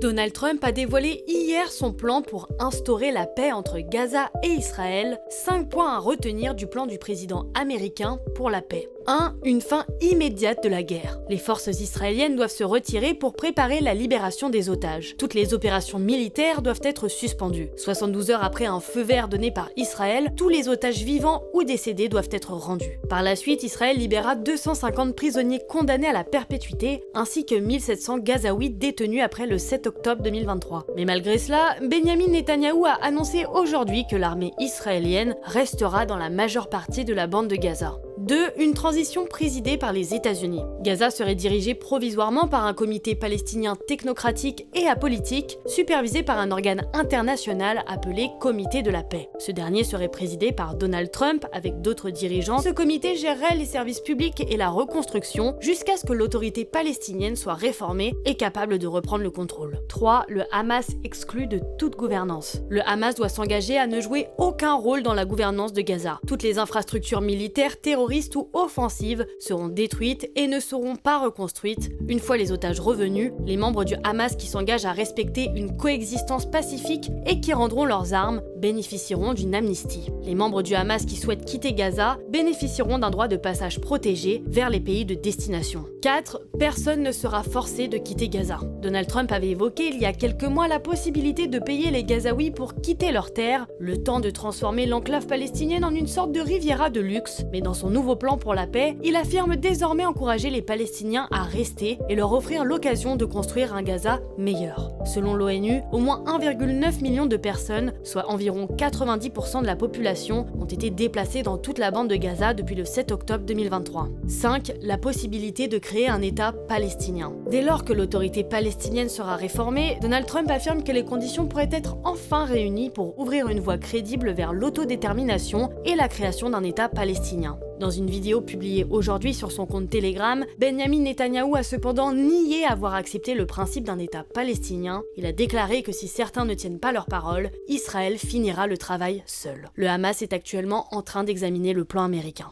Donald Trump a dévoilé hier son plan pour instaurer la paix entre Gaza et Israël. 5 points à retenir du plan du président américain pour la paix. 1. Une fin immédiate de la guerre. Les forces israéliennes doivent se retirer pour préparer la libération des otages. Toutes les opérations militaires doivent être suspendues. 72 heures après un feu vert donné par Israël, tous les otages vivants ou décédés doivent être rendus. Par la suite, Israël libérera 250 prisonniers condamnés à la perpétuité, ainsi que 1700 Gazaouis détenus après le 7 octobre 2023. Mais malgré cela, Benyamin Netanyahou a annoncé aujourd'hui que l'armée israélienne restera dans la majeure partie de la bande de Gaza. 2. Une transition présidée par les États-Unis. Gaza serait dirigée provisoirement par un comité palestinien technocratique et apolitique, supervisé par un organe international appelé Comité de la paix. Ce dernier serait présidé par Donald Trump avec d'autres dirigeants. Ce comité gérerait les services publics et la reconstruction jusqu'à ce que l'autorité palestinienne soit réformée et capable de reprendre le contrôle. 3. Le Hamas exclu de toute gouvernance. Le Hamas doit s'engager à ne jouer aucun rôle dans la gouvernance de Gaza. Toutes les infrastructures militaires, terroristes ou offensives seront détruites et ne seront pas reconstruites. Une fois les otages revenus, les membres du Hamas qui s'engagent à respecter une coexistence pacifique et qui rendront leurs armes bénéficieront d'une amnistie. Les membres du Hamas qui souhaitent quitter Gaza bénéficieront d'un droit de passage protégé vers les pays de destination. 4. Personne ne sera forcé de quitter Gaza. Donald Trump avait évoqué il y a quelques mois la possibilité de payer les Gazaouis pour quitter leurs terres, le temps de transformer l'enclave palestinienne en une sorte de Riviera de luxe, mais dans son nouveau plan pour la paix, il affirme désormais encourager les Palestiniens à rester et leur offrir l'occasion de construire un Gaza meilleur. Selon l'ONU, au moins 1,9 million de personnes, soit environ 90% de la population, ont été déplacées dans toute la bande de Gaza depuis le 7 octobre 2023. 5. La possibilité de créer un État palestinien. Dès lors que l'autorité palestinienne sera réformée, Donald Trump affirme que les conditions pourraient être enfin réunies pour ouvrir une voie crédible vers l'autodétermination et la création d'un État palestinien. Dans une vidéo publiée aujourd'hui sur son compte Telegram, Benyamin Netanyahou a cependant nié avoir accepté le principe d'un État palestinien. Il a déclaré que si certains ne tiennent pas leur parole, Israël finira le travail seul. Le Hamas est actuellement en train d'examiner le plan américain.